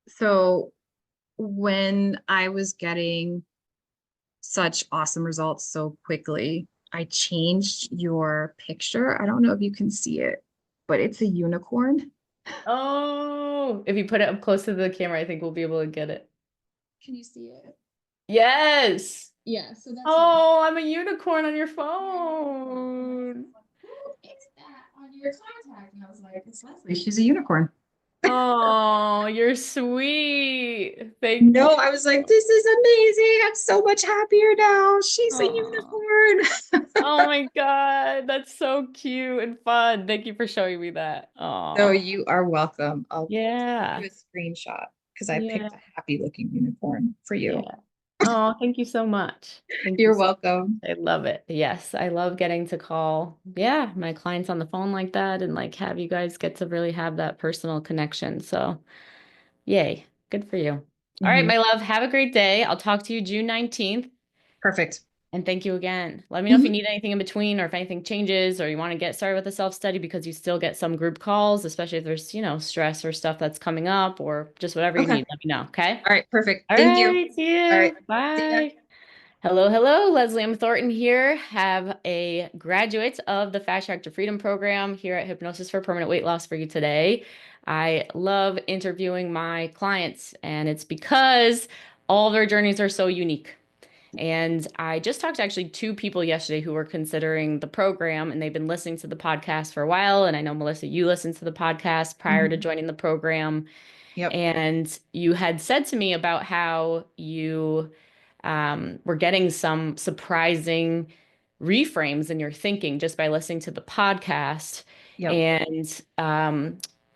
So when I was getting such awesome results so quickly, I changed your picture. I don't know if you can see it, but it's a unicorn. Oh, if you put it up close to the camera, I think we'll be able to get it. Can you see it? Yes. Yeah, so that's me. Oh, I'm a unicorn on your You're a unicorn. And my husband phone. was like, who is that on your contact? And I was like, it's Leslie. She's a unicorn. Oh, you're sweet. Thank No, you. I was like, this is amazing. I'm so much happier now. She's a Oh. unicorn. Oh my God, that's so cute and fun. Thank you for showing me that. No, Oh, you are welcome. I'll send you yeah. a screenshot because I Yeah. picked a happy looking unicorn for you. Yeah. Oh, thank you so much. Thank you You're so welcome. I love it. Yes, I love getting to call, yeah, my clients on the phone like that and like have you guys get to really have that personal connection. So, yay. Good for you. All right, Mhm. my love, have a great day. I'll talk to you June 19th. Perfect. And thank you again. Let me know if you Mhm. need anything in between or if anything changes or you want to get started with the self-study because you still get some group calls, especially if there's, stress or stuff that's coming up or just whatever you Okay. need. Let me know. Okay. All right. Perfect. All Thank you. right. See All right. you. See ya. Bye. Hello, hello. Leslie M. Thornton here. Have a graduate of the Fast Track to Freedom program here at Hypnosis for Permanent Weight Loss for you today. I love interviewing my clients, and it's because all their journeys are so unique. And I just talked to actually two people yesterday who were considering the program, and they've been listening to the podcast for a while. And I know, Melissa, you listened to the podcast prior to Mhm. joining the program. Yep. And you had said to me about how you were getting some surprising reframes in your thinking just by listening to the podcast. Yep. And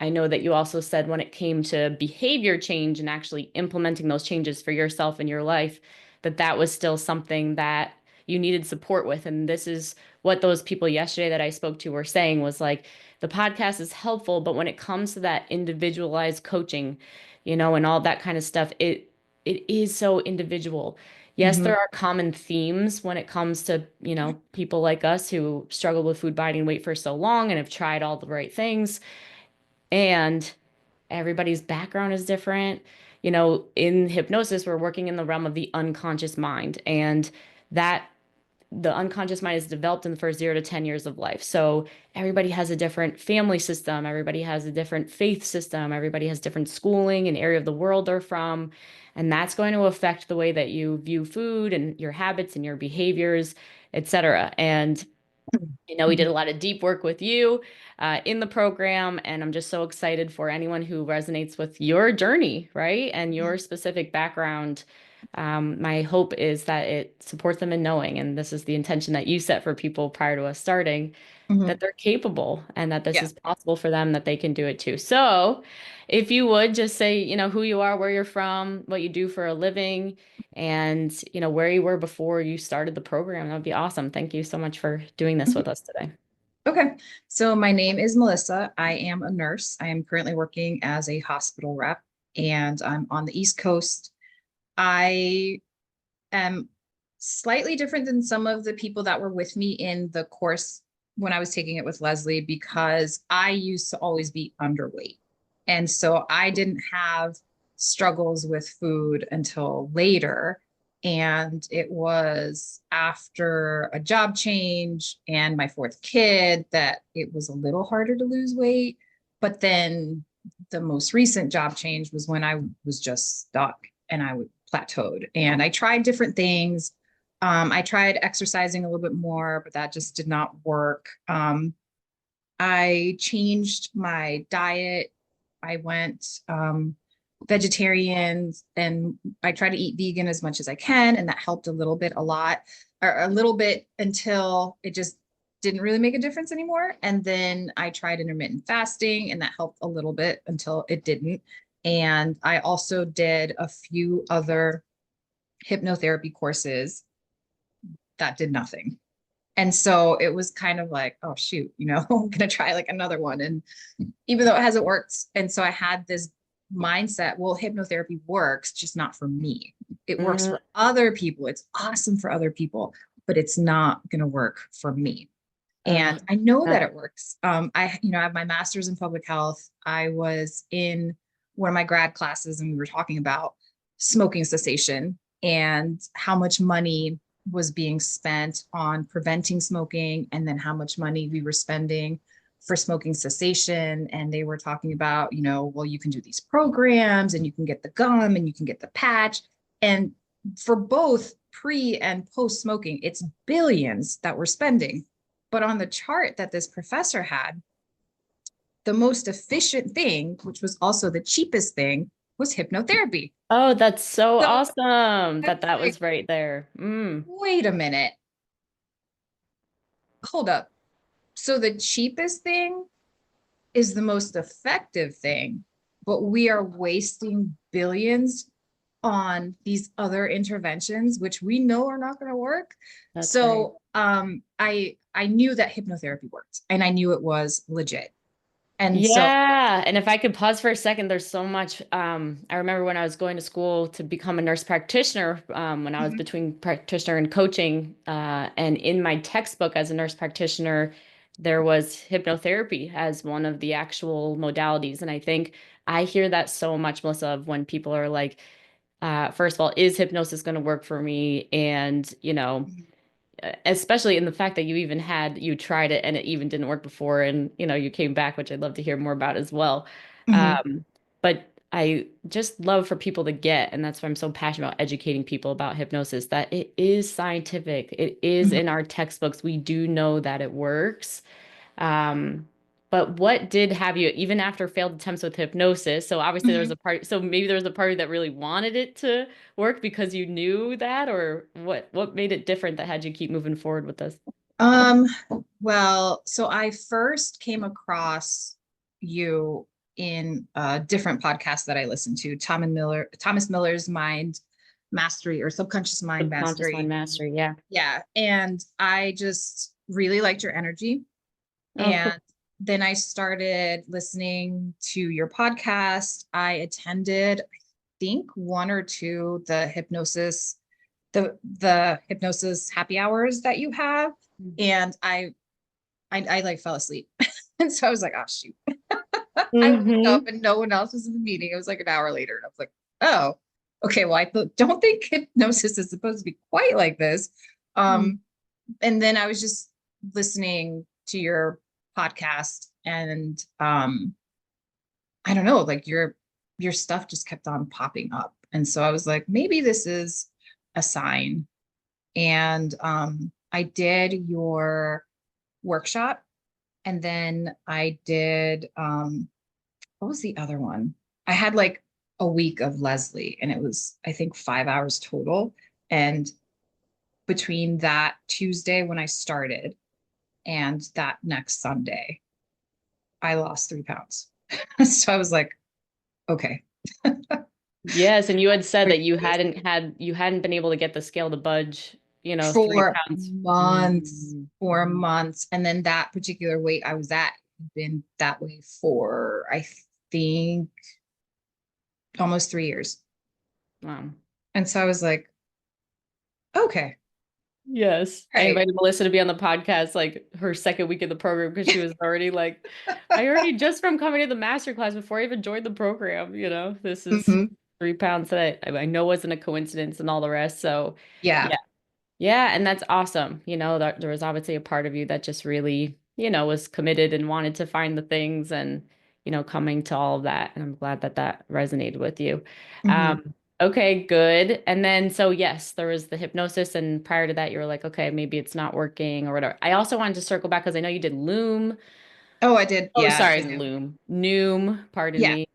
I know that you also said when it came to behavior change and actually implementing those changes for yourself and your life, that that was still something that you needed support with. And this is what those people yesterday that I spoke to were saying was like, the podcast is helpful, but when it comes to that individualized coaching, and all that kind of stuff, it is so individual. Yes, Mhm. there are common themes when it comes to, people like us who struggle with food, body, and weight for so long and have tried all the right things. And everybody's background is different. In hypnosis, we're working in the realm of the unconscious mind, and that the unconscious mind is developed in the first 0 to 10 years of life. So everybody has a different family system, everybody has a different faith system, everybody has different schooling and area of the world they're from. And that's going to affect the way that you view food and your habits and your behaviors, etc. And we did Mhm. a lot of deep work with you in the program, and I'm just so excited for anyone who resonates with your journey, right? And your specific background. My hope is that it supports them in knowing, and this is the intention that you set for people prior to us starting, Mhm. that they're capable and that this Yeah. is possible for them, that they can do it too. So, if you would just say, who you are, where you're from, what you do for a living, and where you were before you started the program, that would be awesome. Thank you so much for doing this Mhm. with us today. Okay. So my name is Melissa. I am a nurse. I am currently working as a hospital rep and I'm on the East Coast. I am slightly different than some of the people that were with me in the course when I was taking it with Leslie because I used to always be underweight. And so I didn't have struggles with food until later. And it was after a job change and my fourth kid that it was a little harder to lose weight. But then the most recent job change was when I was just stuck and I plateaued. And I tried different things. I tried exercising a little bit more, but that just did not work. I changed my diet. I went vegetarian and I try to eat vegan as much as I can. And that helped a little bit, a lot, or a little bit until it just didn't really make a difference anymore. And then I tried intermittent fasting and that helped a little bit until it didn't. And I also did a few other hypnotherapy courses that did nothing. And so it was kind of like, oh, shoot, I'm going to try like another one. And even though it hasn't worked. And so I had this mindset, well, hypnotherapy works, just not for me. It works Mhm. for other people. It's awesome for other people, but it's not going to work for me. Uh, And I know uh, that it works. I have my master's in public health. I was in one of my grad classes and we were talking about smoking cessation and how much money was being spent on preventing smoking and then how much money we were spending for smoking cessation. And they were talking about, well, you can do these programs and you can get the gum and you can get the patch. And for both pre and post smoking, it's billions that we're spending. But on the chart that this professor had, the most efficient thing, which was also the cheapest thing, was hypnotherapy. Oh, that's so So awesome I that was that like, was right there. wait a minute, hold up. So the cheapest thing is the most effective thing, but we are wasting billions on these other interventions, which we know are not going to work. That's right. So I knew that hypnotherapy worked and I knew it was legit. And so Yeah. And if I could pause for a second, there's so much. I remember when I was going to school to become a nurse practitioner, when I was mhm, between practitioner and coaching, and in my textbook as a nurse practitioner, there was hypnotherapy as one of the actual modalities. And I think I hear that so much, Melissa, of when people are like, first of all, is hypnosis going to work for me? And, mhm, especially in the fact that you tried it and it even didn't work before and you came back, which I'd love to hear more about as well. mhm, But I just love for people to get, and that's why I'm so passionate about educating people about hypnosis, that it is scientific, it is mhm, in our textbooks, we do know that it works. um, but what did have you, even after failed attempts with hypnosis? So obviously there was mhm. a part, so maybe there was a part that really wanted it to work because you knew that, or what made it different that had you keep moving forward with this? Um, well, so I first came across you in a different podcast that I listened to, Thomas Miller's Mind Mastery or Subconscious Mind Subconscious mind Mastery. mastery, yeah. Yeah. And I just really liked your energy. Oh, cool. And then I started listening to your podcast. I attended, I think, one or two the hypnosis happy hours that you have. And I like fell asleep. And so I was like, oh shoot. I woke up Mm-hmm. and no one else was in the meeting. It was like an hour later. And I was like, oh, okay. Well, don't think hypnosis is supposed to be quite like this. Um, and then I was just listening to your podcast and I don't know, like your stuff just kept on popping up. And so I was like, maybe this is a sign. And I did your workshop and then I did what was the other one? I had like a week of Leslie and it was I think 5 hours total. And between that Tuesday when I started and that next Sunday, I lost 3 pounds. So I was like, okay. Yes, and you had said Like that you hadn't been able to get the scale to budge, 3 pounds. months, Mm, 4 months. And then that particular weight I was at had been that way for, I think, almost 3 years. wow. And so I was like, okay, Yes. I right. invited Melissa to be on the podcast like her second week of the program because she was already like, I already just from coming to the master class before I even joined the program, this is Mhm. 3 pounds that I know wasn't a coincidence and all the rest. So Yeah. yeah. Yeah, and that's awesome. There was obviously a part of you that just really, was committed and wanted to find the things and, coming to all of that. And I'm glad that that resonated with you. Mhm. Okay, good. And then, so yes, there was the hypnosis. And prior to that, you were like, okay, maybe it's not working or whatever. I also wanted to circle back because I know you did Loom. Oh, I did. Oh, Yeah, sorry, the new. Loom. Noom, pardon Yeah. me.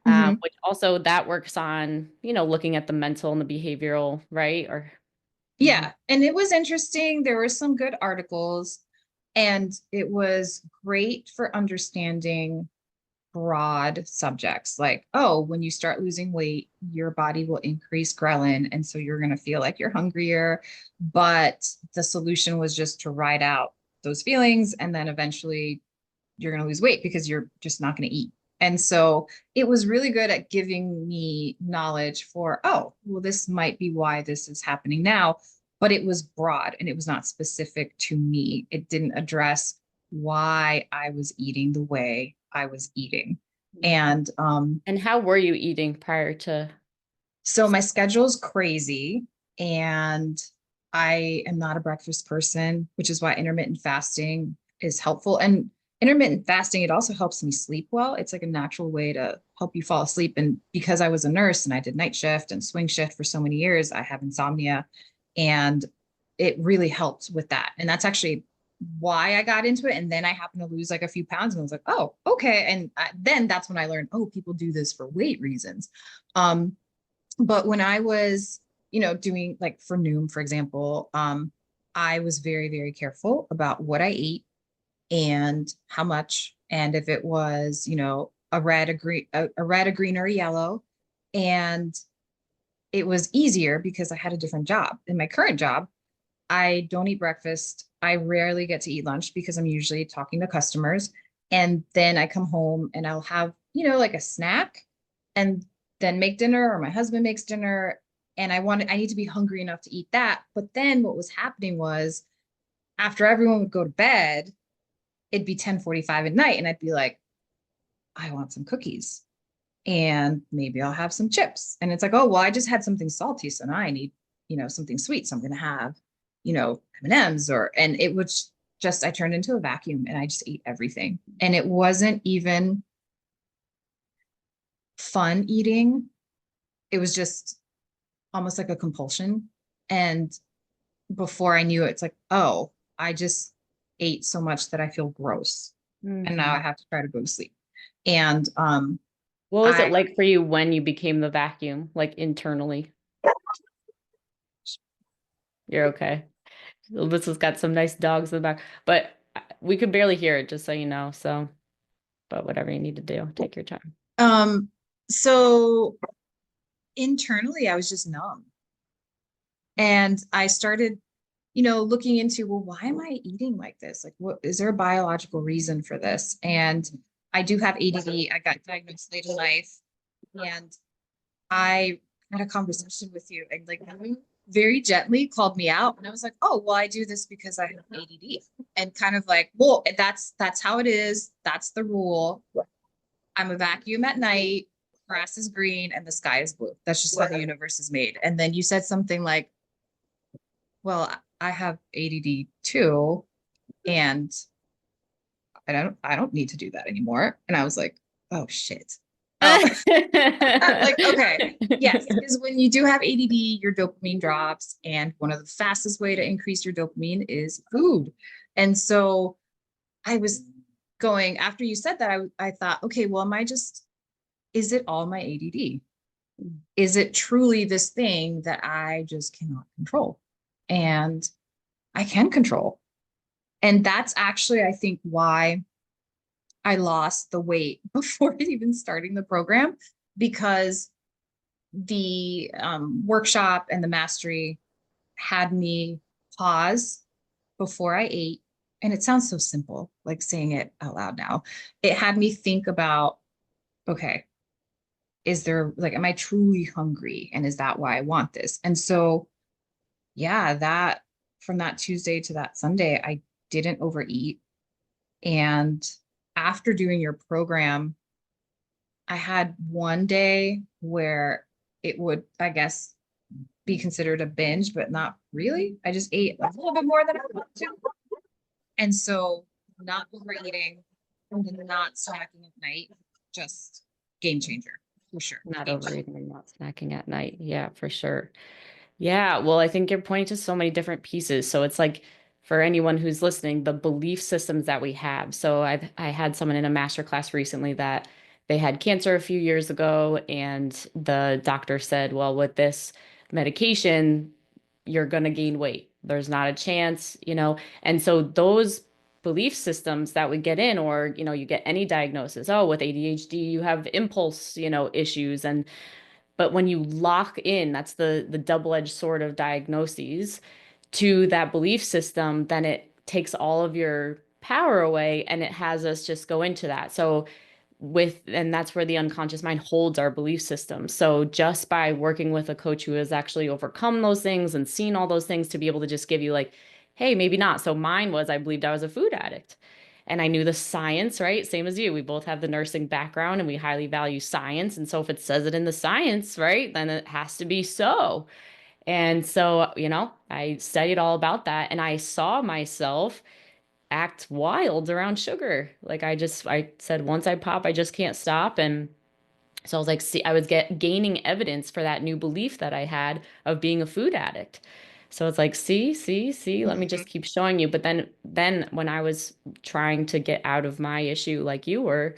Mhm. Which also that works on, looking at the mental and the behavioral, right? Or, mhm. Yeah. And it was interesting. There were some good articles, and it was great for understanding broad subjects like, oh, when you start losing weight, your body will increase ghrelin. And so you're going to feel like you're hungrier. But the solution was just to ride out those feelings. And then eventually you're going to lose weight because you're just not going to eat. And so it was really good at giving me knowledge for, oh, well, this might be why this is happening now. But it was broad and it was not specific to me. It didn't address why I was eating the way I was eating. And And how were you eating prior to? so my schedule's crazy, and I am not a breakfast person, which is why intermittent fasting is helpful. And intermittent fasting, it also helps me sleep well. It's like a natural way to help you fall asleep. And because I was a nurse and I did night shift and swing shift for so many years, I have insomnia, and it really helped with that. And that's actually why I got into it. And then I happened to lose like a few pounds, and I was like, oh, okay. And then that's when I learned, oh, people do this for weight reasons. But when I was, doing like for Noom, for example, I was very, very careful about what I ate and how much, and if it was, a red, a red, a green, or a yellow. And it was easier because I had a different job. In my current job, I don't eat breakfast. I rarely get to eat lunch because I'm usually talking to customers. And then I come home and I'll have, like a snack, and then make dinner, or my husband makes dinner. And I need to be hungry enough to eat that. But then what was happening was, after everyone would go to bed, it'd be 10:45 at night. And I'd be like, I want some cookies, and maybe I'll have some chips. And it's like, oh, well, I just had something salty. So now I need, something sweet. So I'm going to have, M&Ms, and it was just, I turned into a vacuum and I just ate everything. And it wasn't even fun eating. It was just almost like a compulsion. And before I knew it, it's like, oh, I just ate so much that I feel gross. And now I have to try to go to sleep. And What was it like for you when you became the vacuum, like internally? You're okay. This has got some nice dogs in the back, but we could barely hear it, just so you know. So, but whatever you need to do, take your time. So internally, I was just numb. And I started, looking into, well, why am I eating like this? Like, what is there a biological reason for this? And I do have ADD. I got diagnosed late in life, and I had a conversation with you, and like you very gently called me out, and I was like, oh, well, I do this because I have ADD, and kind of like, well, that's how it is. That's the rule. I'm a vacuum at night. Grass is green and the sky is blue. That's just how the universe is made. And then you said something like, well, I have ADD too, and I don't need to do that anymore. And I was like, oh shit. Oh, like, okay. Yes, because when you do have ADD, your dopamine drops. And one of the fastest way to increase your dopamine is food. And so I was going, after you said that, I thought, okay, well, is it all my ADD? Is it truly this thing that I just cannot control? And I can control. And that's actually, I think, why I lost the weight before even starting the program, because the workshop and the mastery had me pause before I ate. And it sounds so simple, like saying it out loud now. It had me think about, okay, am I truly hungry? And is that why I want this? And so, yeah, from that Tuesday to that Sunday, I didn't overeat. And after doing your program, I had one day where it would, I guess, be considered a binge, but not really. I just ate a little bit more than I wanted to. And so, not overeating and not snacking at night, just game changer for sure. Not overeating and not snacking at night. Yeah, for sure. Yeah, well, I think you're pointing to so many different pieces. So it's like, for anyone who's listening, the belief systems that we have. So I had someone in a master class recently that they had cancer a few years ago, and the doctor said, well, with this medication, you're going to gain weight. There's not a chance. And so those belief systems that we get in, or, you get any diagnosis, oh, with ADHD, you have impulse, issues. But when you lock in, that's the double-edged sword of diagnoses, to that belief system, then it takes all of your power away, and it has us just go into that. So and that's where the unconscious mind holds our belief system. So just by working with a coach who has actually overcome those things and seen all those things, to be able to just give you like, hey, maybe not. So mine was, I believed I was a food addict. and I knew the science, right? Same as you. We both have the nursing background and we highly value science. And so if it says it in the science, right, then it has to be so. And so, I studied all about that and I saw myself act wild around sugar. Like I said, once I pop, I just can't stop. And so I was like, see, I was gaining evidence for that new belief that I had of being a food addict. So it's like, see, let me Mhm. just keep showing you. But then when I was trying to get out of my issue like you were,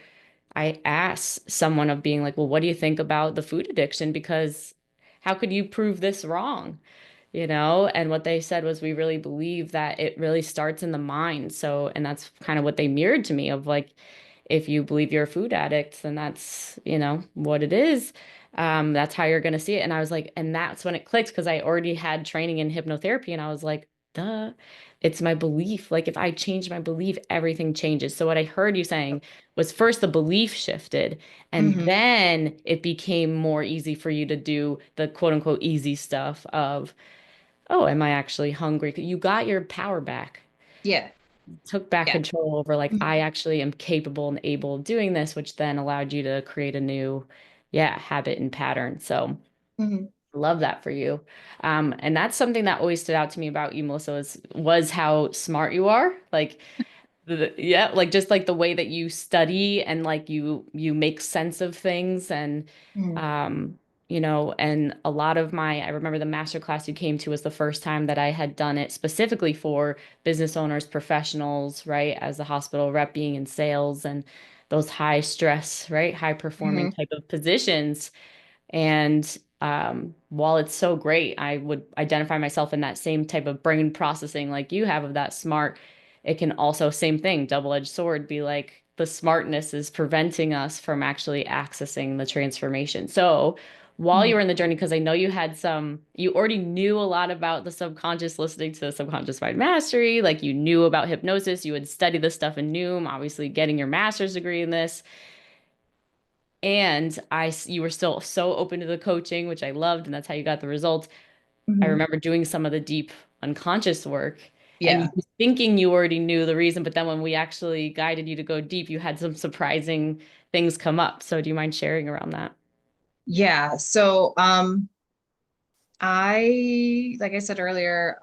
I asked someone of being like, well, what do you think about the food addiction? Because how could you prove this wrong? And what they said was, we really believe that it really starts in the mind. So, and that's kind of what they mirrored to me of like, if you believe you're a food addict, then that's, what it is. That's how you're going to see it. And I was like, and that's when it clicked because I already had training in hypnotherapy. And I was like, duh, it's my belief. Like if I change my belief, everything changes. So what I heard you saying was first the belief shifted, and Mhm. then it became more easy for you to do the quote unquote easy stuff of, oh, am I actually hungry? You got your power back, Yeah. took back Yeah. control over like, Mhm. I actually am capable and able of doing this, which then allowed you to create a new, yeah, habit and pattern. So Mhm. love that for you. And that's something that always stood out to me about you, Melissa, was how smart you are. Like yeah, like just like the way that you study and like you make sense of things and Mhm. um and a lot of I remember the master class you came to was the first time that I had done it specifically for business owners, professionals, right? As a hospital rep being in sales and those high stress, right? High performing Mhm. type of positions. And while it's so great, I would identify myself in that same type of brain processing like you have of that smart. It can also, same thing, double-edged sword, be like the smartness is preventing us from actually accessing the transformation. So while you Mhm. were in the journey, because I know you already knew a lot about the subconscious, listening to the subconscious mind mastery, like you knew about hypnosis, you had studied this stuff in Noom, obviously getting your master's degree in this. And you were still so open to the coaching, which I loved, and that's how you got the results. I Mhm. remember doing some of the deep unconscious work and you Yeah. thinking you already knew the reason, but then when we actually guided you to go deep, you had some surprising things come up. So do you mind sharing around that? Yeah. So, like I said earlier,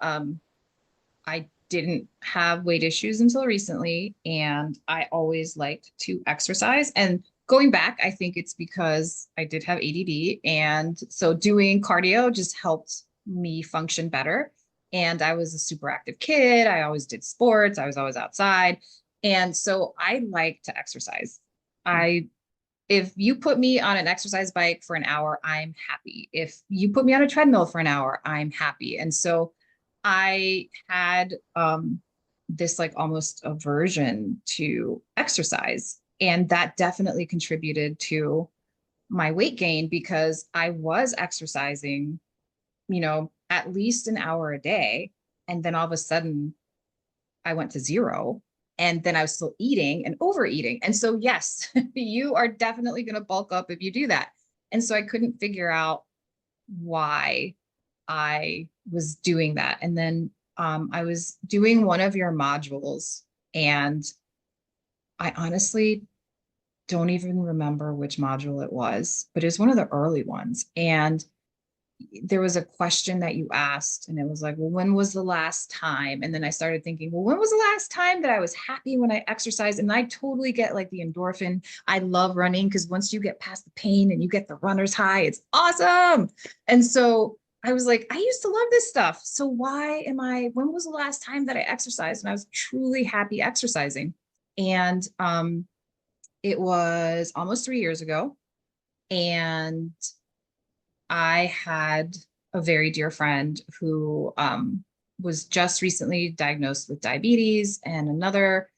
I didn't have weight issues until recently, and I always liked to exercise. And going back, I think it's because I did have ADD. And so doing cardio just helped me function better. And I was a super active kid. I always did sports, I was always outside. And so I like to exercise. I If you put me on an exercise bike for an hour, I'm happy. If you put me on a treadmill for an hour, I'm happy. And so I had this like almost aversion to exercise. And that definitely contributed to my weight gain because I was exercising, at least an hour a day. And then all of a sudden I went to zero. And then I was still eating and overeating. And so, yes, you are definitely going to bulk up if you do that. And so I couldn't figure out why I was doing that. And then I was doing one of your modules, and I honestly don't even remember which module it was, but it was one of the early ones. And there was a question that you asked, and it was like, well, when was the last time? And then I started thinking, well, when was the last time that I was happy when I exercised? And I totally get like the endorphin. I love running because once you get past the pain and you get the runner's high, it's awesome. And so I was like, I used to love this stuff. So when was the last time that I exercised? And I was truly happy exercising. And it was almost 3 years ago. And I had a very dear friend who was just recently diagnosed with diabetes, and another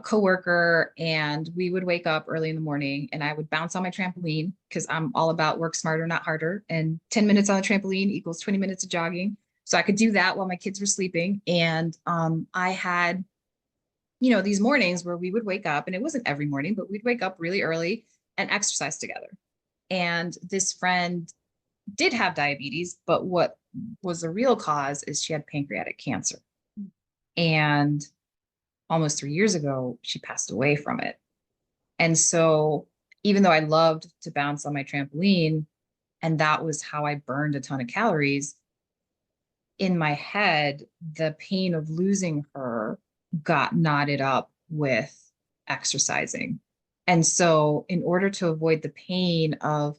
coworker. And we would wake up early in the morning, and I would bounce on my trampoline because I'm all about work smarter, not harder. And 10 minutes on the trampoline equals 20 minutes of jogging. So I could do that while my kids were sleeping. And I had, these mornings where we would wake up, and it wasn't every morning, but we'd wake up really early and exercise together. And this friend did have diabetes, but what was the real cause is she had pancreatic cancer. And almost 3 years ago, she passed away from it. And so even though I loved to bounce on my trampoline, and that was how I burned a ton of calories, in my head, the pain of losing her got knotted up with exercising. And so, in order to avoid the pain of,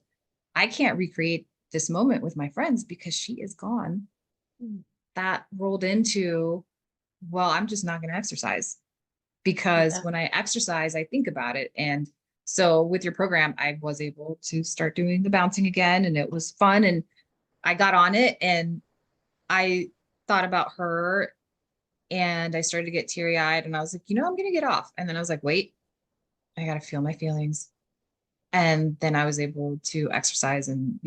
I can't recreate this moment with my friends because she is gone, that rolled into, well, I'm just not going to exercise, because Yeah. when I exercise, I think about it. And so, with your program, I was able to start doing the bouncing again, and it was fun. And I got on it, and I thought about her, and I started to get teary eyed, and I was like, I'm going to get off. And then I was like, wait, I got to feel my feelings. And then I was able to exercise. And,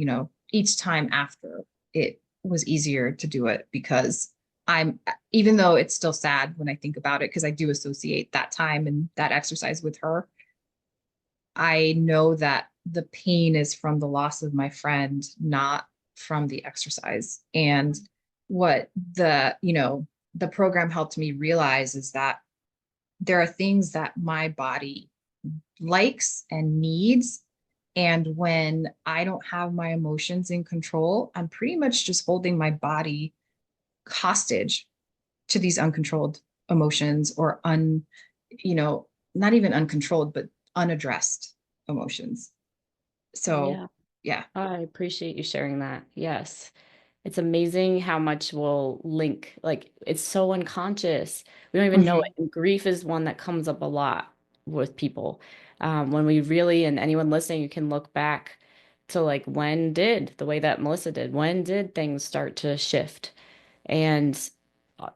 each time after, it was easier to do it, because I'm, even though it's still sad when I think about it, because I do associate that time and that exercise with her, I know that the pain is from the loss of my friend, not from the exercise. And what the program helped me realize is that there are things that my body likes and needs. And when I don't have my emotions in control, I'm pretty much just holding my body hostage to these uncontrolled emotions, or you know, not even uncontrolled, but unaddressed emotions. So, Yeah. yeah. I appreciate you sharing that. Yes. It's amazing how much we'll link. Like, it's so unconscious. We don't even know it. Hmm. And grief is one that comes up a lot with people. When we really, and anyone listening, you can look back to like, when did, the way that Melissa did, when did things start to shift? And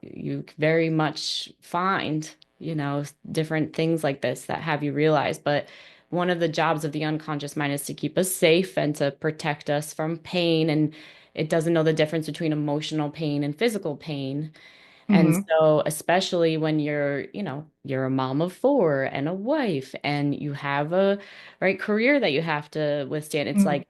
you very much find, different things like this that have you realize. But one of the jobs of the unconscious mind is to keep us safe and to protect us from pain. And it doesn't know the difference between emotional pain and physical pain. And Hmm. so, especially when you're a mom of four and a wife, and you have a right career that you have to withstand, it's Hmm. like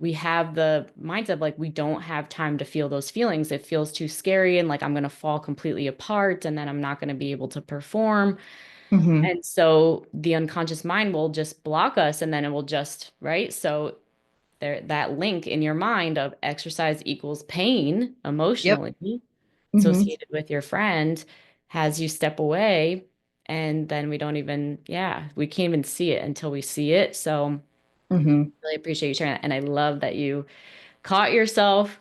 we have the mindset of like we don't have time to feel those feelings. It feels too scary, and like I'm going to fall completely apart, and then I'm not going to be able to perform. Hmm. And so the unconscious mind will just block us, and then it will just, right? So there, that link in your mind of exercise equals pain Yep. emotionally Hmm. associated with your friend has you step away, and then we don't even, yeah, we can't even see it until we see it. So Hmm. really appreciate you sharing that. And I love that you caught yourself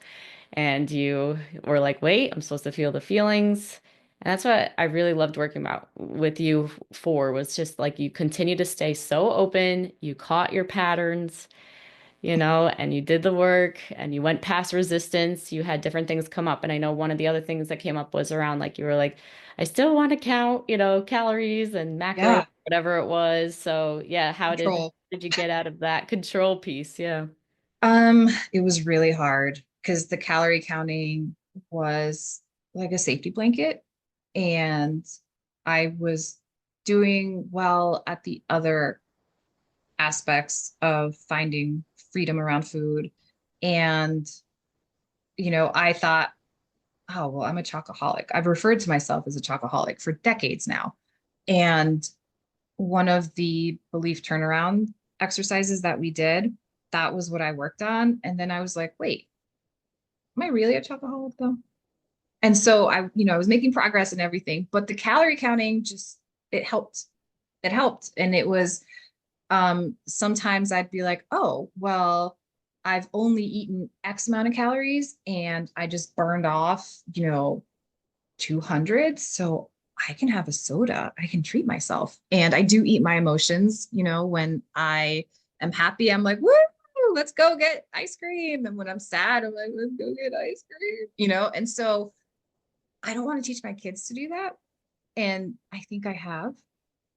and you were like, wait, I'm supposed to feel the feelings. And that's what I really loved working about with you for, was just like you continue to stay so open, you caught your patterns, and you did the work and you went past resistance. You had different things come up. And I know one of the other things that came up was around like you were like, I still want to count, calories and macros, Yeah. whatever it was. So yeah, how did Control. you get out of that control piece? Yeah. It was really hard because the calorie counting was like a safety blanket, and I was doing well at the other aspects of finding freedom around food. And, I thought, oh, well, I'm a chocoholic. I've referred to myself as a chocoholic for decades now. And one of the belief turnaround exercises that we did, that was what I worked on. And then I was like, wait, am I really a chocoholic though? And so I was making progress and everything, but the calorie counting just, it helped. It helped. And it was, sometimes I'd be like, oh, well, I've only eaten X amount of calories and I just burned off, 200. So I can have a soda. I can treat myself. And I do eat my emotions, when I am happy, I'm like, woo, let's go get ice cream. And when I'm sad, I'm like, let's go get ice cream, And so I don't want to teach my kids to do that. And I think I have.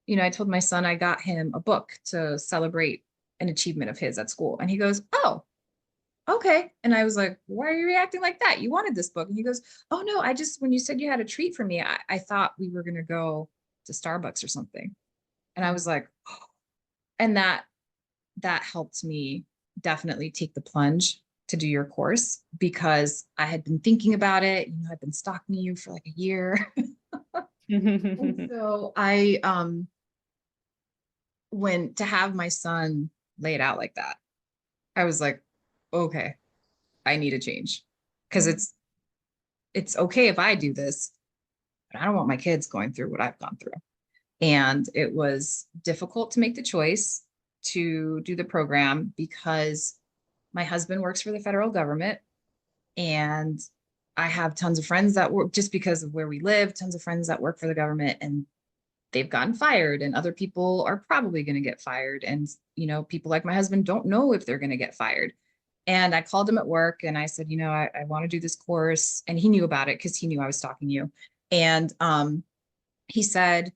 I told my son I got him a book to celebrate an achievement of his at school. And he goes, oh, okay. And I was like, why are you reacting like that? You wanted this book. And he goes, oh, no, when you said you had a treat for me, I thought we were going to go to Starbucks or something. And I was like, oh. And that helped me definitely take the plunge to do your course, because I had been thinking about it. I've been stalking you for like a year. And so I when to have my son laid out like that, I was like, okay, I need a change. Because it's okay if I do this, but I don't want my kids going through what I've gone through. And it was difficult to make the choice to do the program because my husband works for the federal government, and I have tons of friends that work just because of where we live, tons of friends that work for the government, and they've gotten fired, and other people are probably going to get fired. And, people like my husband don't know if they're going to get fired. And I called him at work and I said, I want to do this course. And he knew about it because he knew I was talking to you. And he said,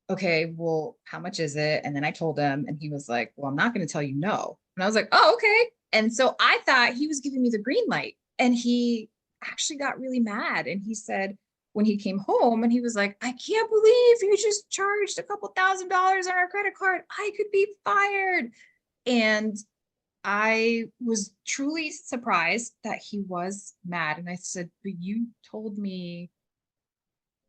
okay, well, how much is it? And then I told him, and he was like, well, I'm not going to tell you no. And I was like, oh, okay. And so I thought he was giving me the green light. And he actually got really mad. And he said, when he came home, and he was like, I can't believe you just charged a couple $1,000s on our credit card. I could be fired. And I was truly surprised that he was mad. And I said, but you told me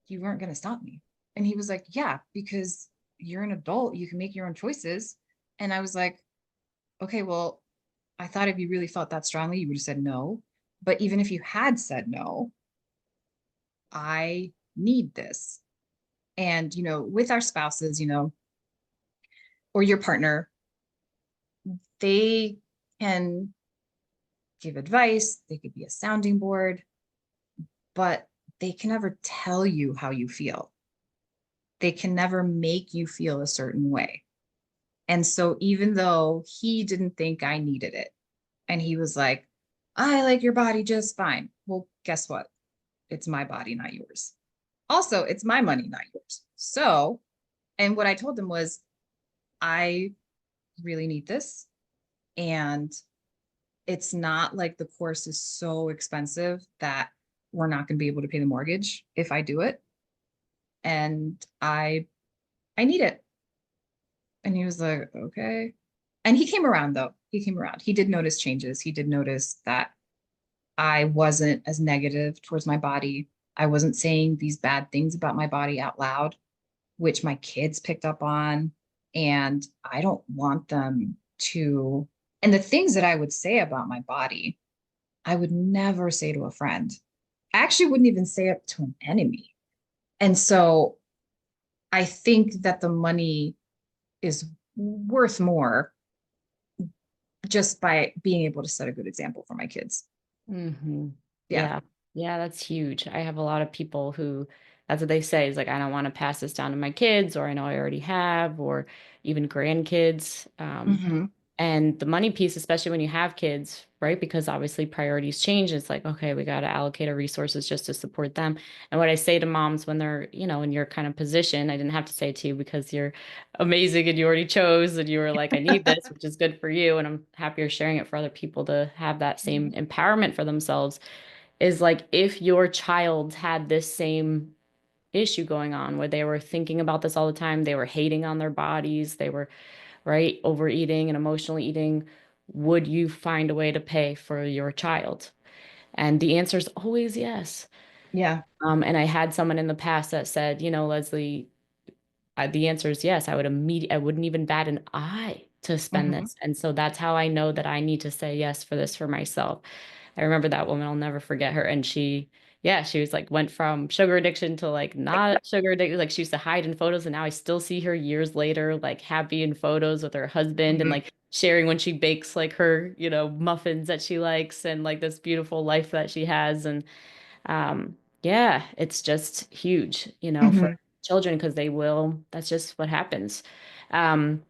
you weren't going to stop me. And he was like, yeah, because you're an adult, you can make your own choices. And I was like, okay, well, I thought if you really felt that strongly, you would have said no. But even if you had said no, I need this. And, with our spouses, or your partner, they can give advice, they could be a sounding board, but they can never tell you how you feel. They can never make you feel a certain way. And so even though he didn't think I needed it, and he was like, I like your body just fine. Well, guess what? It's my body, not yours. Also, it's my money, not yours. So, and what I told him was, I really need this. And it's not like the course is so expensive that we're not going to be able to pay the mortgage if I do it. And I need it. And he was like, okay. And he came around though. He came around. He did notice changes. He did notice that I wasn't as negative towards my body. I wasn't saying these bad things about my body out loud, which my kids picked up on. And I don't want them to. And the things that I would say about my body, I would never say to a friend. I actually wouldn't even say it to an enemy. And so I think that the money is worth more just by being able to set a good example for my kids. Mm-hmm. Yeah. Yeah. Yeah, that's huge. I have a lot of people who that's what they say is like, I don't want to pass this down to my kids, or I know I already have, or even grandkids. Mm-hmm. And the money piece, especially when you have kids, right? Because obviously priorities change. It's like, okay, we got to allocate our resources just to support them. And what I say to moms when they're, in your kind of position, I didn't have to say it to you because you're amazing and you already chose and you were like, I need this, which is good for you. And I'm happy you're sharing it for other people to have that same empowerment for themselves. Is like, if your child had this same issue going on where they were thinking about this all the time, they were hating on their bodies, they were right? Overeating and emotional eating, would you find a way to pay for your child? And the answer is always yes. Yeah. And I had someone in the past that said, Leslie, the answer is yes. I wouldn't even bat an eye to spend Mm-hmm. this. And so that's how I know that I need to say yes for this for myself. I remember that woman, I'll never forget her. And she was like, went from sugar addiction to like not sugar addiction. Like she used to hide in photos. And now I still see her years later, like happy in photos with her husband and Mm-hmm. like sharing when she bakes like her, muffins that she likes and like this beautiful life that she has. And yeah, it's just huge, for Mm-hmm. children because that's just what happens. Um,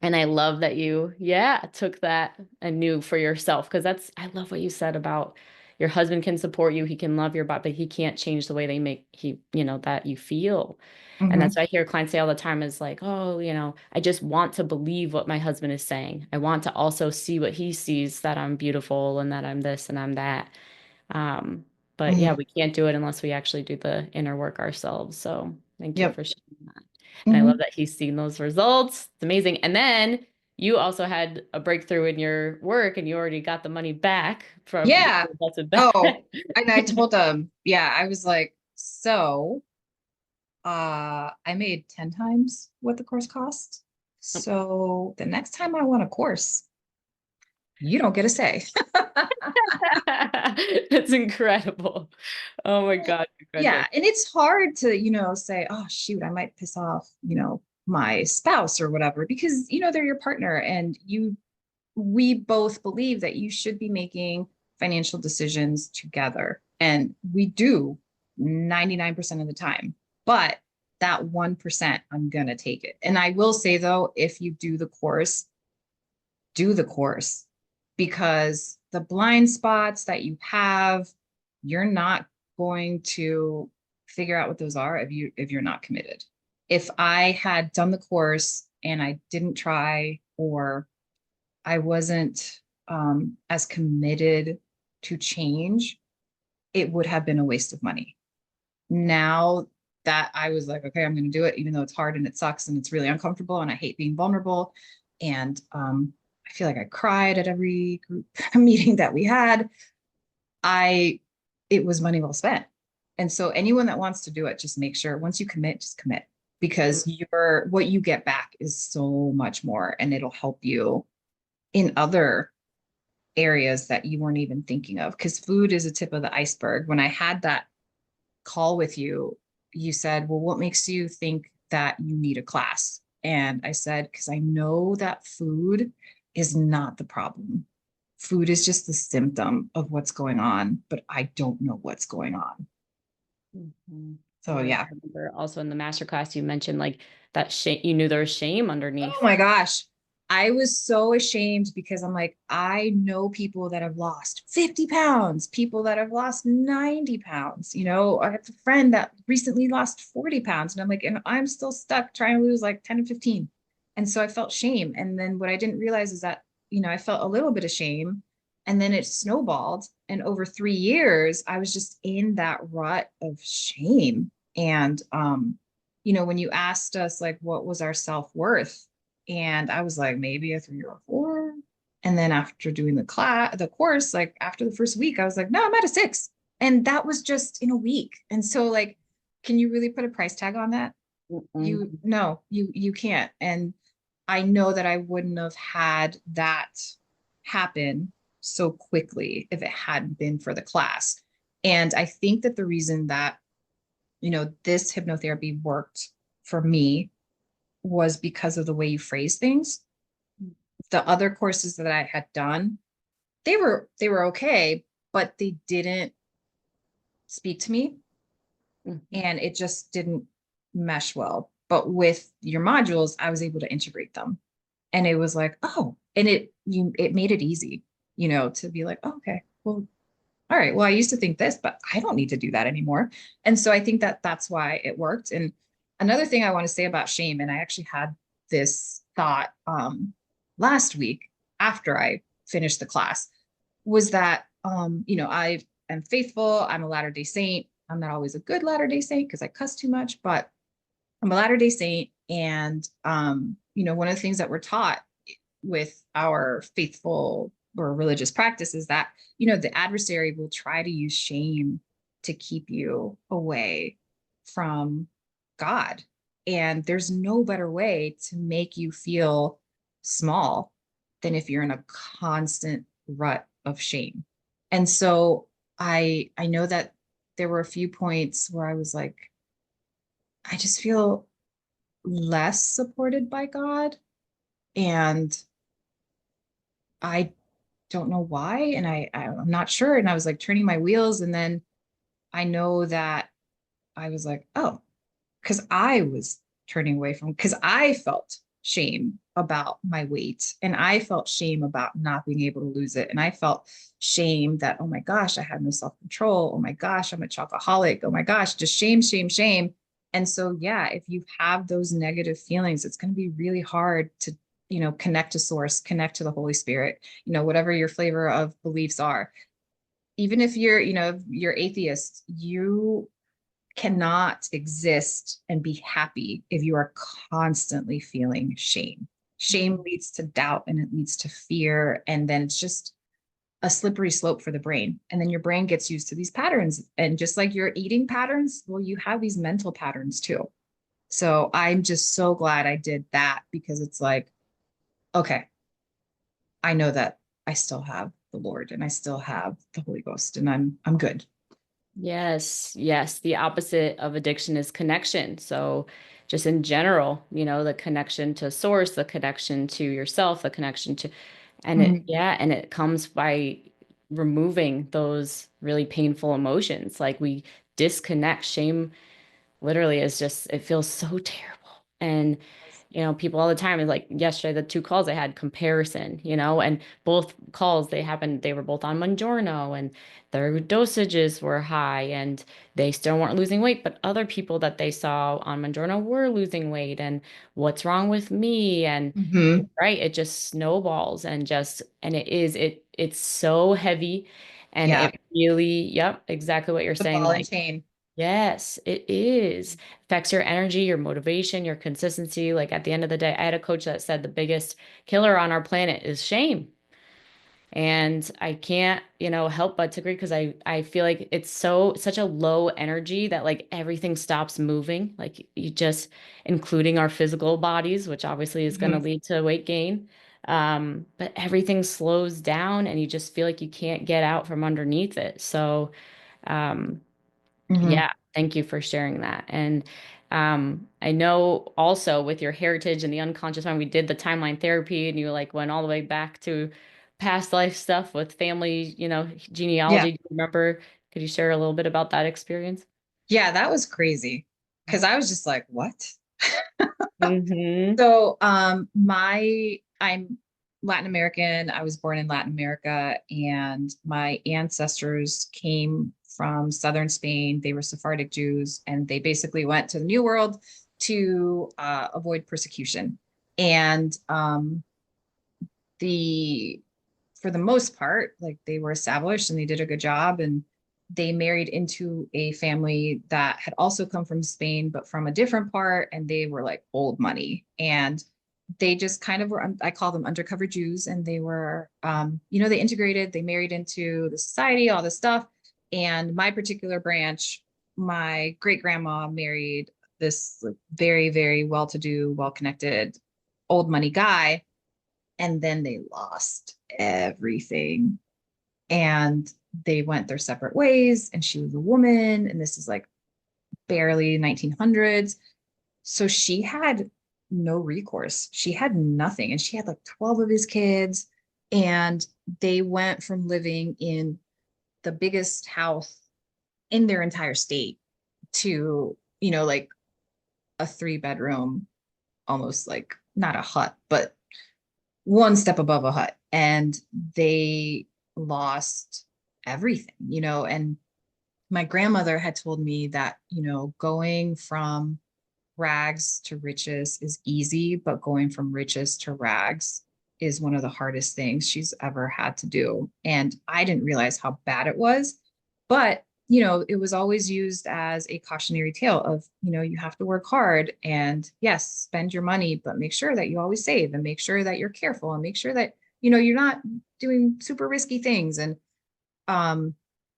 and I love that you, yeah, took that and knew for yourself because I love what you said about your husband can support you, he can love your body, but he can't change the way that you feel. And Mm-hmm. that's what I hear clients say all the time is like, oh, I just want to believe what my husband is saying. I want to also see what he sees, that I'm beautiful and that I'm this and I'm that. Um, but yeah, Mm-hmm. we can't do it unless we actually do the inner work ourselves. So thank you Yep. for sharing that. And I love Mm-hmm. that he's seen those results. It's amazing. And then you also had a breakthrough in your work and you already got the money back from you Yeah. invested back. Oh, and I told them, yeah, I was like, so I made 10 times what the course cost. So the next time I want a course, you don't get a say. That's incredible. Oh my God, my Yeah. goodness. And it's hard to, say, oh, shoot, I might piss off, my spouse or whatever, because, they're your partner and we both believe that you should be making financial decisions together. And we do 99% of the time. But that 1%, I'm going to take it. And I will say, though, if you do the course because the blind spots that you have, you're not going to figure out what those are if you're not committed. If I had done the course and I didn't try, or I wasn't as committed to change, it would have been a waste of money. Now that I was like, okay, I'm going to do it, even though it's hard and it sucks and it's really uncomfortable and I hate being vulnerable. And I feel like I cried at every group meeting that we had. It was money well spent. And so anyone that wants to do it, just make sure once you commit, just commit, because what you get back is so much more, and it'll help you in other areas that you weren't even thinking of. Because food is a tip of the iceberg. When I had that call with you, you said, well, what makes you think that you need a class? And I said, because I know that food is not the problem. Food is just the symptom of what's going on, but I don't know what's going on. Mhm. So I yeah. remember also in the masterclass, you mentioned like that shame, you knew there was shame Oh underneath. my gosh. I was so ashamed because I'm like, I know people that have lost 50 pounds, people that have lost 90 pounds. I have a friend that recently lost 40 pounds. And I'm like, and I'm still stuck trying to lose like 10 or 15. And so I felt shame. And then what I didn't realize is that, I felt a little bit of shame, and then it snowballed. And over 3 years, I was just in that rut of shame. And, when you asked us, like, what was our self-worth? And I was like, maybe a 3 or a 4. And then after doing the course, like after the first week, I was like, no, I'm at a 6. And that was just in a week. And so, like, can you really put a price tag on that? Mm-mm. No, you can't. And I know that I wouldn't have had that happen so quickly if it hadn't been for the class. And I think that the reason that, this hypnotherapy worked for me was because of the way you phrase things. The other courses that I had done, they were okay, but they didn't speak to me, Mhm. and it just didn't mesh well. But with your modules, I was able to integrate them. And it was like, oh, and it made it easy, to be like, oh, okay, well, all right, well, I used to think this, but I don't need to do that anymore. And so I think that that's why it worked. And another thing I want to say about shame, and I actually had this thought last week after I finished the class, was that, I am faithful. I'm a Latter-day Saint. I'm not always a good Latter-day Saint because I cuss too much, but I'm a Latter-day Saint. And, one of the things that we're taught with our faithful or religious practice is that, the adversary will try to use shame to keep you away from God. And there's no better way to make you feel small than if you're in a constant rut of shame. And so I know that there were a few points where I was like, I just feel less supported by God. And I don't know why. And I'm not sure. And I was like turning my wheels. And then I know that I was like, oh, because I was turning away from, because I felt shame about my weight, and I felt shame about not being able to lose it. And I felt shame that, oh my gosh, I had no self-control. Oh my gosh, I'm a chocoholic. Oh my gosh, just shame, shame, shame. And so, yeah, if you have those negative feelings, it's going to be really hard to, connect to source, connect to the Holy Spirit, whatever your flavor of beliefs are. Even if you're atheist, you cannot exist and be happy if you are constantly feeling shame. Shame leads to doubt, and it leads to fear. And then it's just a slippery slope for the brain. And then your brain gets used to these patterns. And just like your eating patterns, well, you have these mental patterns too. So I'm just so glad I did that because it's like, okay, I know that I still have the Lord and I still have the Holy Ghost and I'm good. Yes, yes. The opposite of addiction is connection. So, just in general, the connection to source, the connection to yourself, the connection to, and Mhm. and it comes by removing those really painful emotions. Like we disconnect. Shame literally is just, it feels so terrible. And people all the time is like yesterday, the two calls I had comparison, and both calls they were both on Mounjaro and their dosages were high and they still weren't losing weight, but other people that they saw on Mounjaro were losing weight and what's wrong with me? And Mhm. right, it just snowballs and it's so heavy and Yeah. it really, yep, exactly what you're The saying. ball and Like, chain. yes, it is. Affects your energy, your motivation, your consistency. Like at the end of the day, I had a coach that said the biggest killer on our planet is shame. And I can't, help but to agree because I feel like it's such a low energy that like everything stops moving. Like you just, including our physical bodies, which obviously is going to Mhm. lead to weight gain. But everything slows down and you just feel like you can't get out from underneath it. So, um, Mhm. yeah, thank you for sharing that. And I know also with your heritage and the unconscious mind, we did the timeline therapy and you like went all the way back to past life stuff with family, Yeah. genealogy. Do you remember? Could you share a little bit about that experience? Yeah, that was crazy. Cause I was just like, what? Mm-hmm. So I'm Latin American. I was born in Latin America, and my ancestors came from southern Spain. They were Sephardic Jews, and they basically went to the New World to avoid persecution. And the for the most part, like they were established and they did a good job, and they married into a family that had also come from Spain, but from a different part, and they were like old money. And they just kind of were, I call them undercover Jews, and they were, they integrated, they married into the society, all this stuff. And my particular branch, my great grandma married this like, very, very well to do, well connected, old money guy, and then they lost everything and they went their separate ways, and she was a woman, and this is like barely 1900s. So she had no recourse, she had nothing, and she had like 12 of his kids, and they went from living in the biggest house in their entire state to like a 3 bedroom, almost like not a hut but one step above a hut, and they lost everything, and my grandmother had told me that, going from rags to riches is easy, but going from riches to rags is one of the hardest things she's ever had to do. And I didn't realize how bad it was. But, it was always used as a cautionary tale of, you have to work hard and yes, spend your money, but make sure that you always save and make sure that you're careful and make sure that, you're not doing super risky things. And um,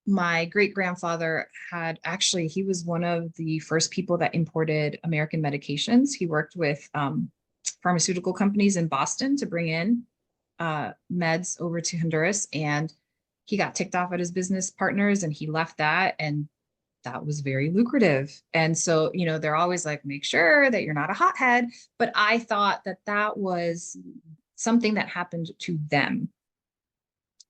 my great grandfather had actually, he was one of the first people that imported American medications. He worked with pharmaceutical companies in Boston to bring in meds over to Honduras. And he got ticked off at his business partners and he left that. And that was very lucrative. And so, they're always like, make sure that you're not a hothead. But I thought that that was something that happened to them.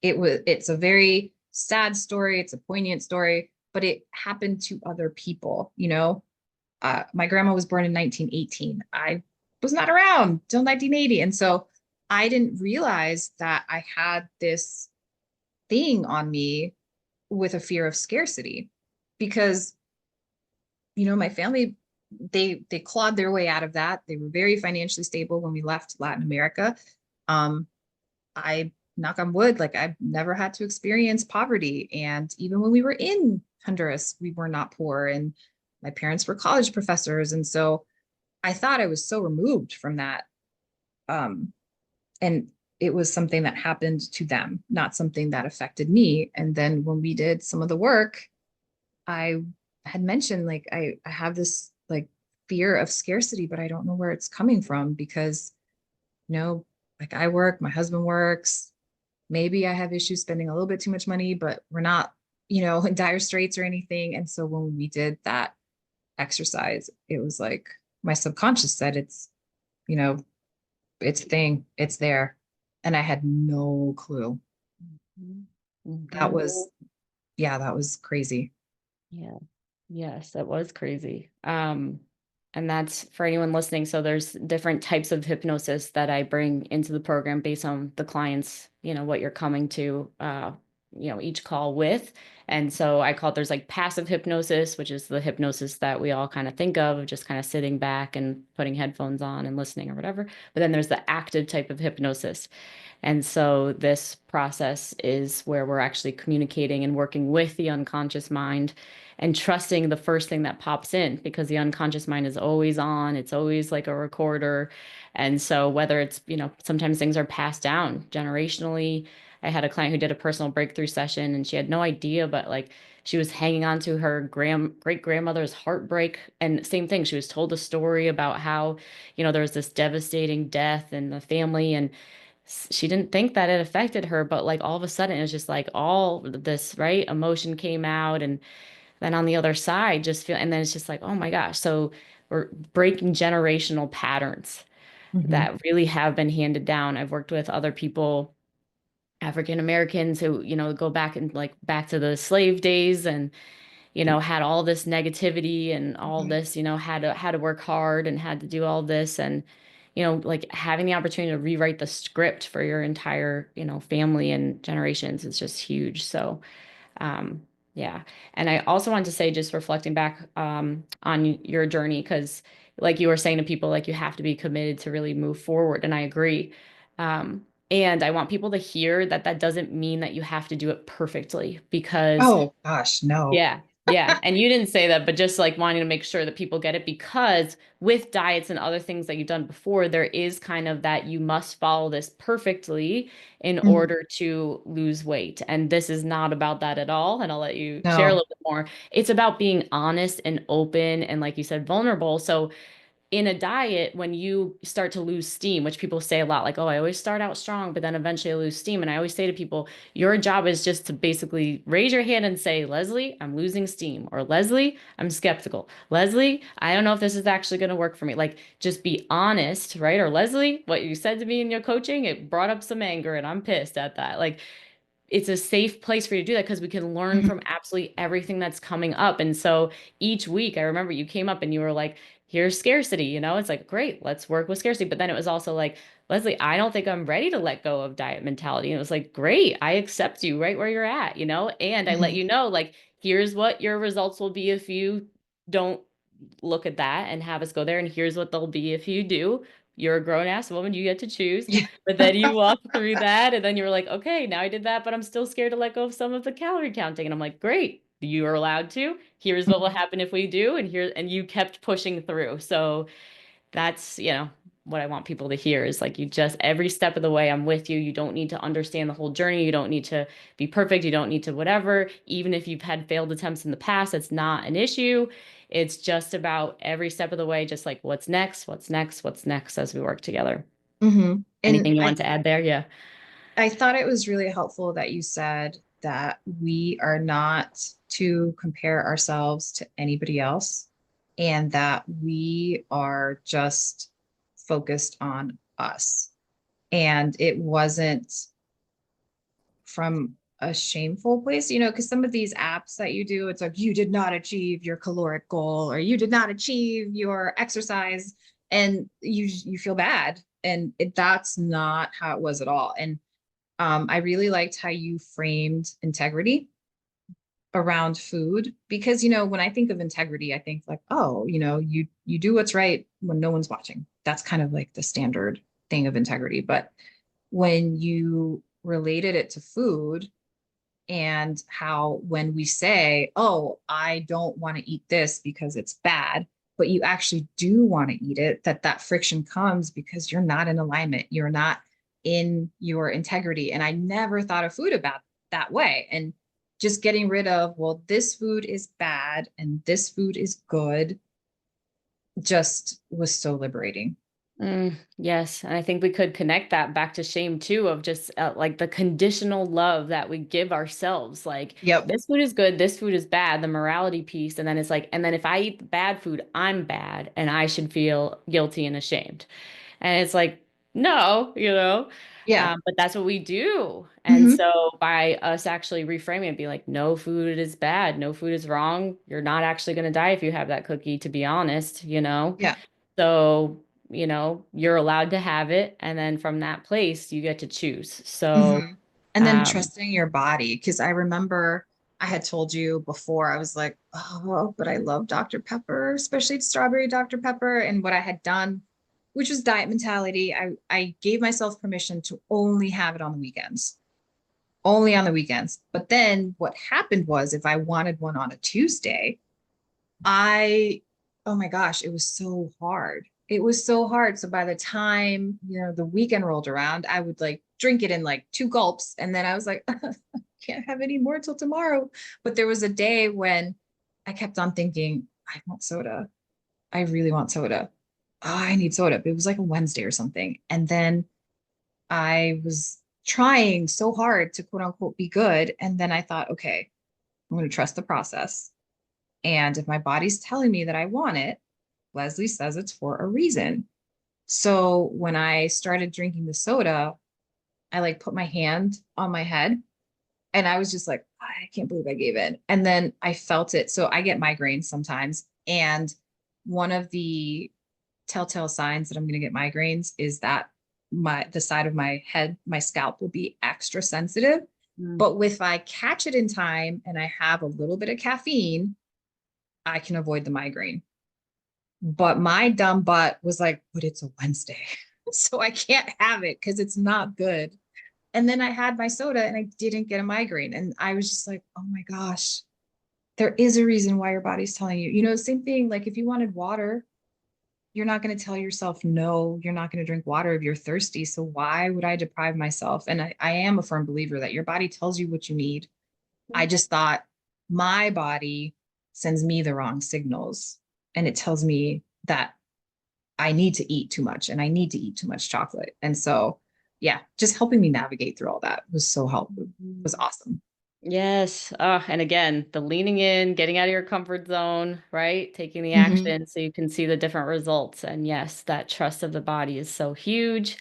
It's a very sad story, it's a poignant story, but it happened to other people. My grandma was born in 1918. I was not around till 1980, and so I didn't realize that I had this thing on me with a fear of scarcity, because my family, they clawed their way out of that. They were very financially stable when we left Latin America. um, I, knock on wood, like I've never had to experience poverty. And even when we were in Honduras, we were not poor. And my parents were college professors. And so I thought I was so removed from that. Um, and it was something that happened to them, not something that affected me. And then when we did some of the work, I had mentioned like I have this like fear of scarcity, but I don't know where it's coming from because, like I work, my husband works, maybe I have issues spending a little bit too much money, but we're not, in dire straits or anything. And so when we did that exercise, it was like my subconscious said, you know, it's a thing, it's there. And I had no clue. That Mhm. was, yeah, that was crazy. Yeah. Yes, that was crazy. And that's for anyone listening. So there's different types of hypnosis that I bring into the program based on the clients, what you're coming to, each call with. And so I call it, there's like passive hypnosis, which is the hypnosis that we all kind of think of, just kind of sitting back and putting headphones on and listening or whatever. But then there's the active type of hypnosis. And so this process is where we're actually communicating and working with the unconscious mind and trusting the first thing that pops in, because the unconscious mind is always on. It's always like a recorder. And so whether it's, sometimes things are passed down generationally. I had a client who did a personal breakthrough session and she had no idea, but like she was hanging on to her great grandmother's heartbreak. And same thing, she was told a story about how, there was this devastating death in the family, and she didn't think that it affected her, but like all of a sudden it was just like all this, right, emotion came out. And then on the other side, and then it's just like, oh my gosh. So we're breaking generational patterns Mhm. that really have been handed down. I've worked with other people, African Americans, who, go back and like back to the slave days, and, had all this negativity and all Mhm. this, had to work hard and had to do all this. And, like having the opportunity to rewrite the script for your entire, family and generations is just huge. So, um, yeah. And I also want to say, just reflecting back on your journey, because like you were saying to people, like you have to be committed to really move forward. And I agree. And I want people to hear that that doesn't mean that you have to do it perfectly, because Oh gosh, no. yeah. Yeah. And you didn't say that, but just like wanting to make sure that people get it, because with diets and other things that you've done before, there is kind of that you must follow this perfectly in Mhm. order to lose weight. And this is not about that at all. And I'll let you share a No. little bit more. It's about being honest and open and, like you said, vulnerable. So in a diet, when you start to lose steam, which people say a lot, like, oh, I always start out strong, but then eventually I lose steam. And I always say to people, your job is just to basically raise your hand and say, Leslie, I'm losing steam. Or Leslie, I'm skeptical. Leslie, I don't know if this is actually going to work for me. Like, just be honest, right? Or Leslie, what you said to me in your coaching, it brought up some anger and I'm pissed at that. Like, it's a safe place for you to do that, because we can learn Mhm. from absolutely everything that's coming up. And so each week, I remember you came up and you were like, here's scarcity, it's like, great, let's work with scarcity. But then it was also like, Leslie, I don't think I'm ready to let go of diet mentality. And it was like, great, I accept you right where you're at, and I let Mhm. you know, like, here's what your results will be if you don't look at that and have us go there. And here's what they'll be if you do. You're a grown ass woman, you get to choose. Yeah. But then you walk through that, and then you were like, okay, now I did that, but I'm still scared to let go of some of the calorie counting. And I'm like, great, you are allowed to. Here's what will Mhm. happen if we do. And you kept pushing through. So that's, what I want people to hear is like, you just, every step of the way, I'm with you. You don't need to understand the whole journey. You don't need to be perfect. You don't need to whatever. Even if you've had failed attempts in the past, it's not an issue. It's just about every step of the way, just like what's next, what's next, what's next as we work together. Mhm. And Anything you want to add there? Yeah. I thought it was really helpful that you said that we are not to compare ourselves to anybody else and that we are just focused on us. And it wasn't from a shameful place, because some of these apps that you do, it's like you did not achieve your caloric goal or you did not achieve your exercise and you feel bad. And that's not how it was at all. And I really liked how you framed integrity around food because when I think of integrity, I think like, oh, you do what's right when no one's watching. That's kind of like the standard thing of integrity. But when you related it to food and how when we say, oh, I don't want to eat this because it's bad, but you actually do want to eat it, that friction comes because you're not in alignment. You're not in your integrity. And I never thought of food about that way. And just getting rid of, well, this food is bad and this food is good just was so liberating. Yes. And I think we could connect that back to shame too, of just like the conditional love that we give ourselves. Like, Yep. this food is good, this food is bad, the morality piece. And then it's like, and then if I eat the bad food, I'm bad and I should feel guilty and ashamed. And it's like, no, Yeah. but that's what we do. And Hmm. so by us actually reframing it, be like, no food is bad, no food is wrong. You're not actually going to die if you have that cookie, to be honest. Yeah. So, you're allowed to have it. And then from that place, you get to choose. So, Hmm. And then um, trusting your body. Because I remember I had told you before, I was like, oh, but I love Dr. Pepper, especially strawberry Dr. Pepper. And what I had done, which was diet mentality, I gave myself permission to only have it on the weekends, only on the weekends. But then what happened was if I wanted one on a Tuesday, I, oh my gosh, it was so hard. It was so hard. So by the time, the weekend rolled around, I would like drink it in like two gulps. And then I was like, I can't have any more till tomorrow. But there was a day when I kept on thinking, I want soda. I really want soda. Oh, I need soda. But it was like a Wednesday or something. And then I was trying so hard to quote unquote be good. And then I thought, okay, I'm going to trust the process. And if my body's telling me that I want it, Leslie says it's for a reason. So when I started drinking the soda, I like put my hand on my head and I was just like, I can't believe I gave in. And then I felt it. So I get migraines sometimes. And one of the telltale signs that I'm going to get migraines is that the side of my head, my scalp will be extra sensitive. mm, But if I catch it in time and I have a little bit of caffeine, I can avoid the migraine. But my dumb butt was like, but it's a Wednesday. So I can't have it because it's not good. And then I had my soda and I didn't get a migraine. And I was just like, oh my gosh, there is a reason why your body's telling you. Same thing. Like if you wanted water, you're not going to tell yourself, no, you're not going to drink water if you're thirsty. So why would I deprive myself? And I am a firm believer that your body tells you what you need. I just thought my body sends me the wrong signals and it tells me that I need to eat too much and I need to eat too much chocolate. And so, yeah, just helping me navigate through all that was so helpful, was mm. awesome. Yes. And again, the leaning in, getting out of your comfort zone, right? Taking the Hmm. action so you can see the different results. And yes, that trust of the body is so huge.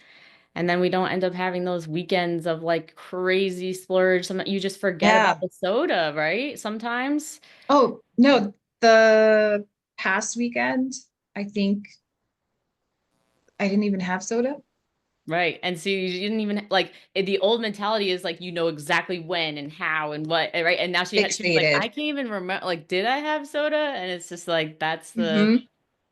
And then we don't end up having those weekends of like crazy splurge. You just forget about Yeah. the soda, right? Sometimes. Oh, no, the past weekend, I think I didn't even have soda. Right. And so you didn't even like the old mentality is like, exactly when and how and what, right? And now she was like, I Fixated. can't even remember, like, did I have soda? And it's just like, that's the Hmm.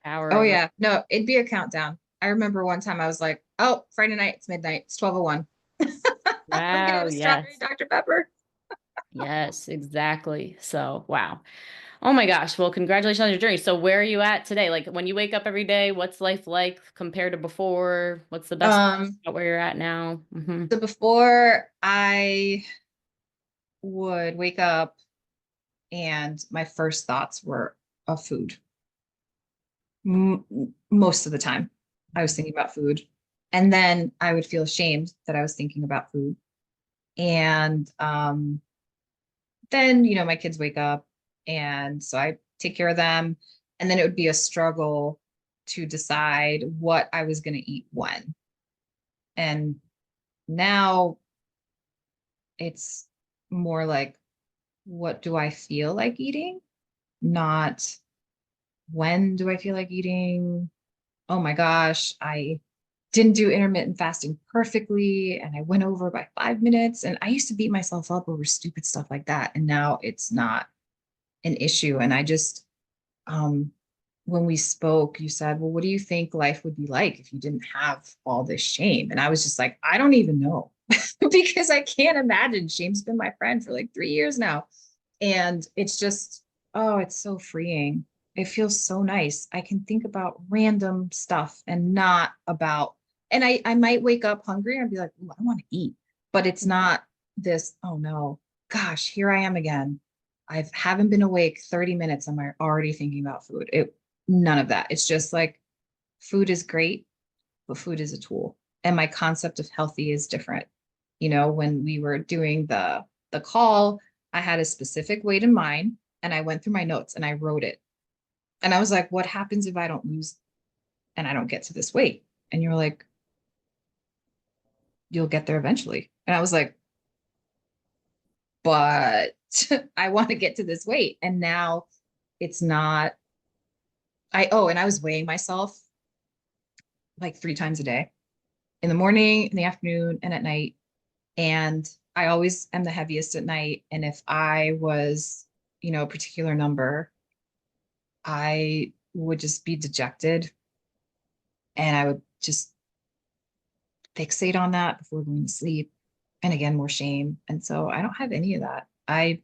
power Oh, of it. yeah. No, it'd be a countdown. I remember one time I was like, oh, Friday night, it's midnight, it's 12:01. I'm gonna Wow. have a strawberry Yes. Dr. Pepper. Yes, exactly. So, wow. Oh my gosh. Well, congratulations on your journey. So, where are you at today? Like, when you wake up every day, what's life like compared to before? What's the best part Um, about where you're at now? so before I would wake up and my first thoughts were of food. Most of the time, I was thinking about food. And then I would feel ashamed that I was thinking about food. And then, my kids wake up. And so I take care of them. And then it would be a struggle to decide what I was going to eat when. And now it's more like, what do I feel like eating? Not when do I feel like eating? Oh my gosh, I didn't do intermittent fasting perfectly and I went over by 5 minutes. And I used to beat myself up over stupid stuff like that. And now it's not an issue. And I just, um, when we spoke, you said, well, what do you think life would be like if you didn't have all this shame? And I was just like, I don't even know because I can't imagine. Shame's been my friend for like 3 years now. And it's just, oh, it's so freeing. It feels so nice. I can think about random stuff and not about, and I might wake up hungry and be like, "Ooh, I want to eat," but it's not this, oh no, gosh, here I am again. I haven't been awake 30 minutes. Am I already thinking about food? None of that. It's just like food is great, but food is a tool. And my concept of healthy is different. You know, when we were doing the call, I had a specific weight in mind and I went through my notes and I wrote it. And I was like, what happens if I don't lose and I don't get to this weight? And you're like, you'll get there eventually. And I was like, but I want to get to this weight. And now it's not, and I was weighing myself like 3 times a day, in the morning, in the afternoon, and at night. And I always am the heaviest at night. And if I was, a particular number, I would just be dejected and I would just fixate on that before going to sleep. And again, more shame. And so I don't have any of that. I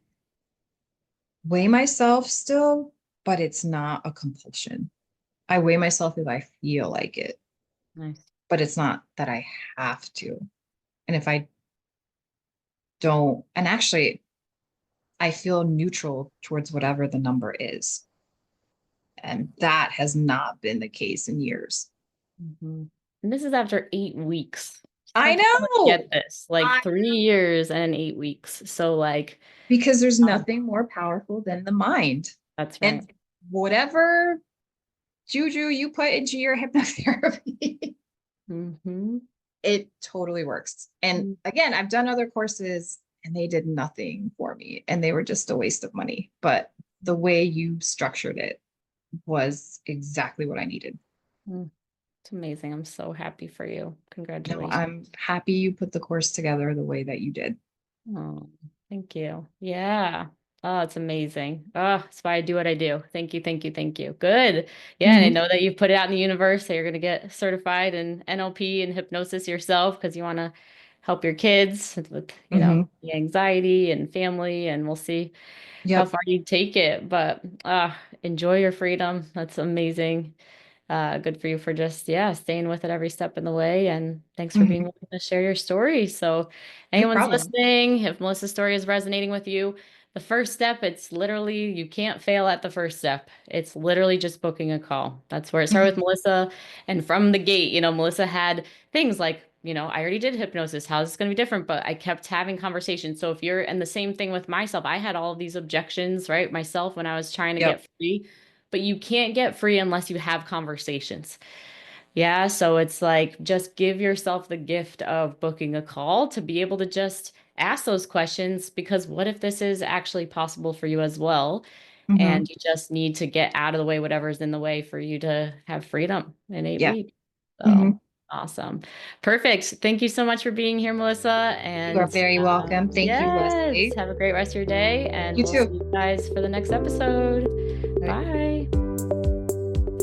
weigh myself still, but it's not a compulsion. I weigh myself if I feel like it. Nice. But it's not that I have to. And if I don't, and actually, I feel neutral towards whatever the number is. And that has not been the case in years. Mm-hmm. And this is after 8 weeks. I know. Get this, like 3 years and 8 weeks. So like, because there's nothing more powerful than the mind. That's right. And whatever juju you put into your hypnotherapy, it totally works. And again, I've done other courses and they did nothing for me and they were just a waste of money. But the way you structured it was exactly what I needed. It's amazing. I'm so happy for you. Congratulations. No, I'm happy you put the course together the way that you did. Oh, thank you. Yeah. Oh, it's amazing. Oh, that's why I do what I do. Thank you. Thank you. Thank you. Good. Yeah. And I know that you've put it out in the universe that you're going to get certified in NLP and hypnosis yourself because you want to help your kids with, the anxiety and family, and we'll see how far you take it. But enjoy your freedom. That's amazing. Good for you for just, staying with it every step in the way. And thanks for being willing to share your story. So anyone's listening, if Melissa's story is resonating with you, the first step, it's literally, you can't fail at the first step. It's literally just booking a call. That's where it started with Melissa. And from the gate, Melissa had things like, I already did hypnosis. How's this going to be different? But I kept having conversations. So if you're, and the same thing with myself, I had all of these objections, right? Myself, when I was trying to get free. But you can't get free unless you have conversations. Yeah. So it's like, just give yourself the gift of booking a call to be able to just ask those questions, because what if this is actually possible for you as well? And you just need to get out of the way, whatever's in the way for you to have freedom in 8 weeks. So awesome. Perfect. Thank you so much for being here, Melissa. And you are very welcome. Thank you, Leslie. Have a great rest of your day. And you we'll too. see you guys for the next episode. Bye.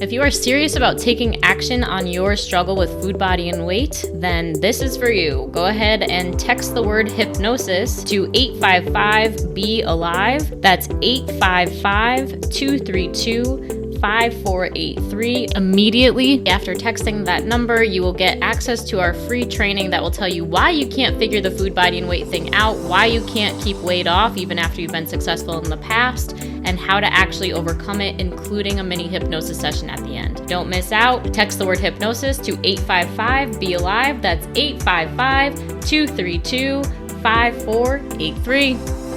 If you are serious about taking action on your struggle with food, body, and weight, then this is for you. Go ahead and text the word hypnosis to 855-BE-ALIVE. That's 855-232-5483. Immediately after texting that number, you will get access to our free training that will tell you why you can't figure the food, body, and weight thing out, why you can't keep weight off even after you've been successful in the past, and how to actually overcome it, including a mini hypnosis session at the end. Don't miss out. Text the word hypnosis to 855-BE-ALIVE. That's 855-232-5483.